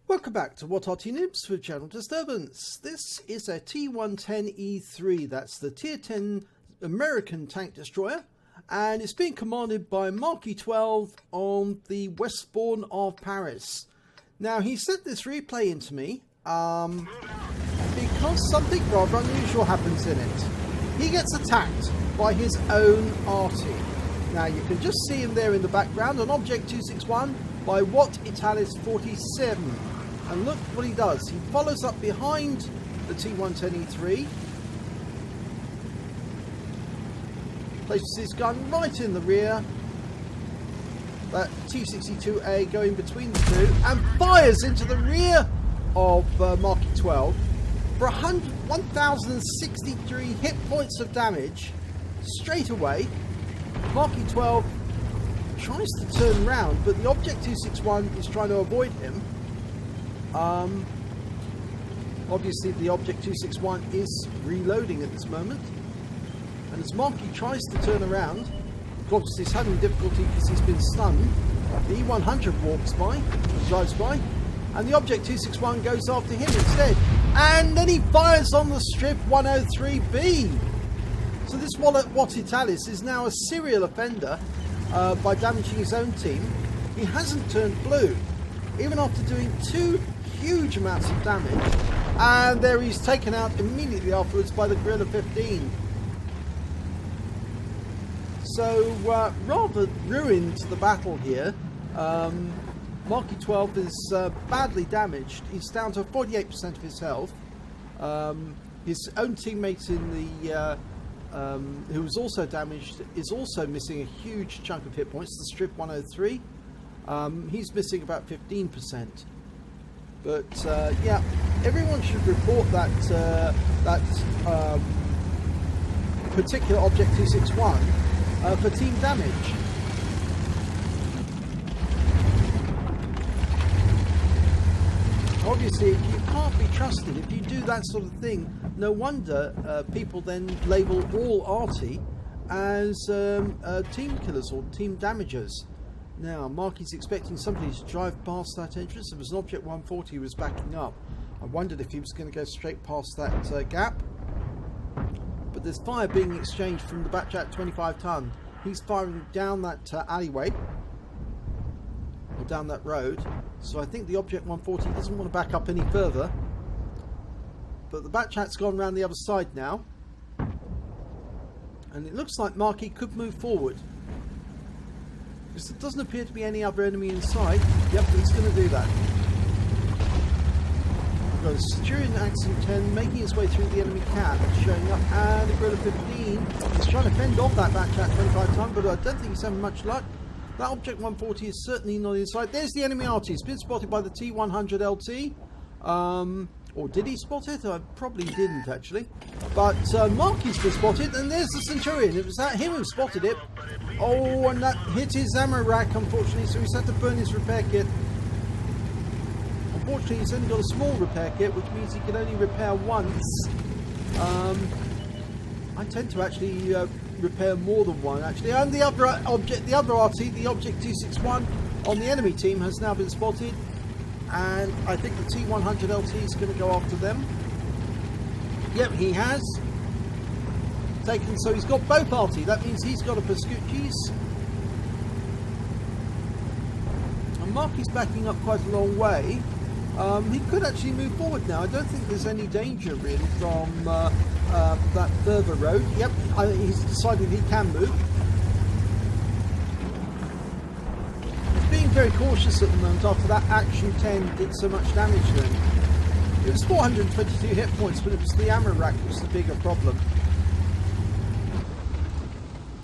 Welcome back to WoT Arty Noobs for Channel Disturbance. This is a T110E3, that's the Tier 10 American tank destroyer, and it's being commanded by Marquis 12 on the Westbourne of Paris. Now, he sent this replay into me because something rather unusual happens in it. He gets attacked by his own Arty. Now, you can just see him there in the background on Object 261 by WoT Italis 47. And look what he does. He follows up behind the T110E3, places his gun right in the rear, that T62A going between the two, and fires into the rear of Marquis 12 for 1,063 hit points of damage. Straight away, Marquis 12 tries to turn round, but the Object 261 is trying to avoid him. Obviously the Object 261 is reloading at this moment, and as Marquis tries to turn around, obviously he's having difficulty because he's been stunned. The E100 walks by, drives by, and the Object 261 goes after him instead, and then he fires on the Strv 103B. So this WoT Italis is now a serial offender by damaging his own team. He hasn't turned blue, even after doing two huge amounts of damage, and there he's taken out immediately afterwards by the Grille 15. So rather ruined the battle here. Marquis 12 is badly damaged. He's down to 48% of his health. His own teammate in the who was also damaged is also missing a huge chunk of hit points, the Strv 103. He's missing about 15%. But yeah, everyone should report that particular Object 261 for team damage. Obviously, you can't be trusted. If you do that sort of thing, no wonder people then label all Arty as team killers or team damagers. Now, Marquis is expecting somebody to drive past that entrance. There was an Object 140 who was backing up. I wondered if he was going to go straight past that gap. But there's fire being exchanged from the Batchat 25 ton. He's firing down that alleyway, or down that road. So I think the Object 140 doesn't want to back up any further. But the Batchat's gone around the other side now. And it looks like Marquis could move forward, because there doesn't appear to be any other enemy in sight. Yep, he's going to do that. We've got a Centurion Axon 10 making his way through the enemy cat, showing up, and the Grille 15 is trying to fend off that Batchat 25 ton, but I don't think he's having much luck. That Object 140 is certainly not in sight. There's the enemy Arty. He's been spotted by the T100 LT. Or did he spot it? I probably didn't actually. But Marquis has been spotted, and there's the Centurion. It was him who spotted it. Oh, and that hit his ammo rack, unfortunately, so he's had to burn his repair kit. Unfortunately, he's only got a small repair kit, which means he can only repair once. I tend to actually repair more than one, actually. And the other Arty, the Object 261 on the enemy team has now been spotted. And I think the T100 LT is going to go after them. Yep, he has. Taken, so he's got both Arty. That means he's got a Pascucci's. And Marquis backing up quite a long way. He could actually move forward now. I don't think there's any danger really from that further road. Yep, he's decided he can move. Being very cautious at the moment after that Action 10 did so much damage to him. It was 422 hit points, but it was the ammo rack that was the bigger problem.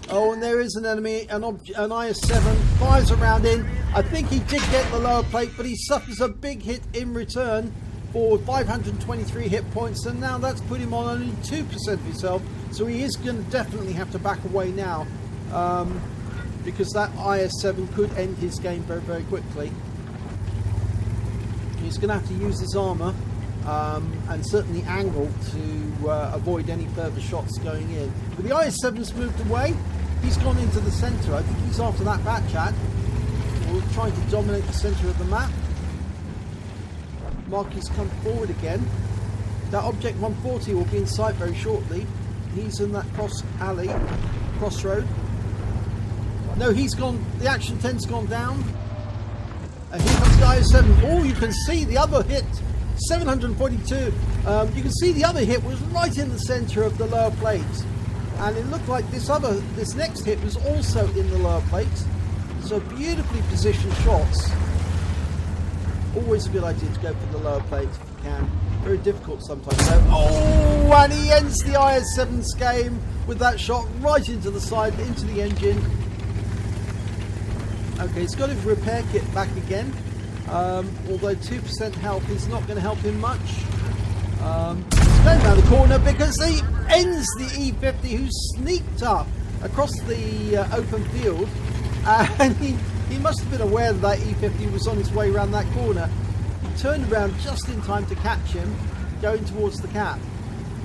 Oh, and there is an enemy, an IS-7 fires around in. I think he did get the lower plate, but he suffers a big hit in return for 523 hit points, and now that's put him on only 2% of his health, so he is going to definitely have to back away now. Because that IS-7 could end his game very, very quickly. He's going to have to use his armour and certainly angle to avoid any further shots going in. But the IS-7's moved away. He's gone into the centre. I think he's after that Batchat. Or trying to dominate the centre of the map. Marky's come forward again. That object 140 will be in sight very shortly. He's in that crossroad. No, he's gone. The action 10's gone down. And here comes the IS-7. Oh, you can see the other hit, 742. You can see the other hit was right in the center of the lower plate. And it looked like this next hit was also in the lower plate. So beautifully positioned shots. Always a good idea to go for the lower plate if you can. Very difficult sometimes though. Oh, and he ends the IS-7's game with that shot right into the side, into the engine. Okay, he's got his repair kit back again. Although 2% health is not going to help him much. He's going down the corner because he ends the E50, who sneaked up across the open field. And he must have been aware that E50 was on his way around that corner. He turned around just in time to catch him, going towards the cap.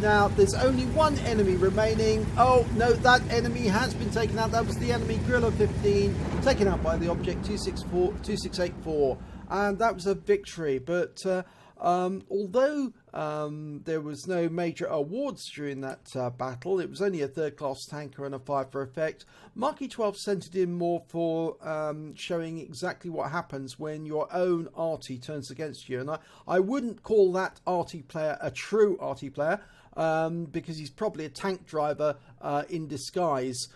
Now, there's only one enemy remaining. Oh, no, that enemy has been taken out. That was the enemy Grille 15, taken out by the object 2684. And that was a victory. But although there was no major awards during that battle, it was only a third-class tanker and a 5 for effect. Marky 12 centered in more for showing exactly what happens when your own Arty turns against you. And I wouldn't call that Arty player a true Arty player, because he's probably a tank driver in disguise,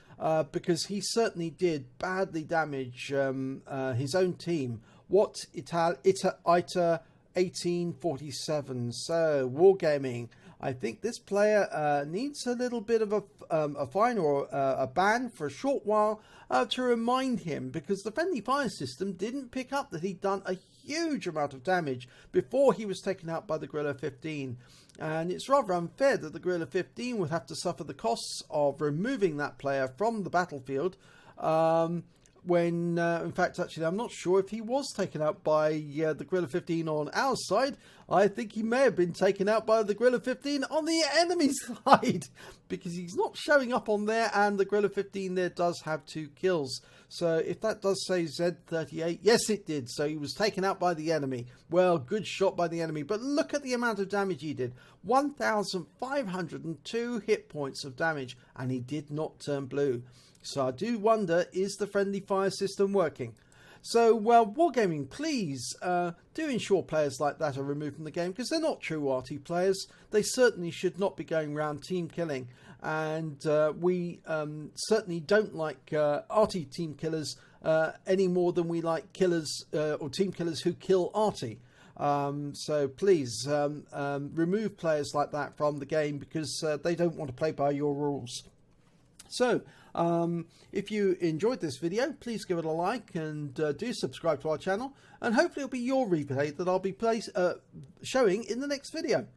because he certainly did badly damage his own team. WoT ITA 1847. So wargaming. I think this player needs a little bit of a fine or a ban for a short while to remind him, because the friendly fire system didn't pick up that he'd done a huge amount of damage before he was taken out by the Grille 15. And it's rather unfair that the Grille 15 would have to suffer the costs of removing that player from the battlefield, when in fact, actually, I'm not sure if he was taken out by the Grille 15 on our side. I think he may have been taken out by the Grille 15 on the enemy side, because he's not showing up on there, and the Grille 15 there does have 2 kills. So if that does say Z38, yes it did. So he was taken out by the enemy. Well, good shot by the enemy, but look at the amount of damage he did. 1,502 hit points of damage, and he did not turn blue. So I do wonder, is the friendly fire system working? So, well, wargaming, please do ensure players like that are removed from the game, because they're not true Arty players. They certainly should not be going around team killing. And we certainly don't like Arty team killers any more than we like killers or team killers who kill Arty. So please remove players like that from the game, because they don't want to play by your rules. So, if you enjoyed this video, please give it a like, and do subscribe to our channel, and hopefully it'll be your replay that I'll be showing in the next video.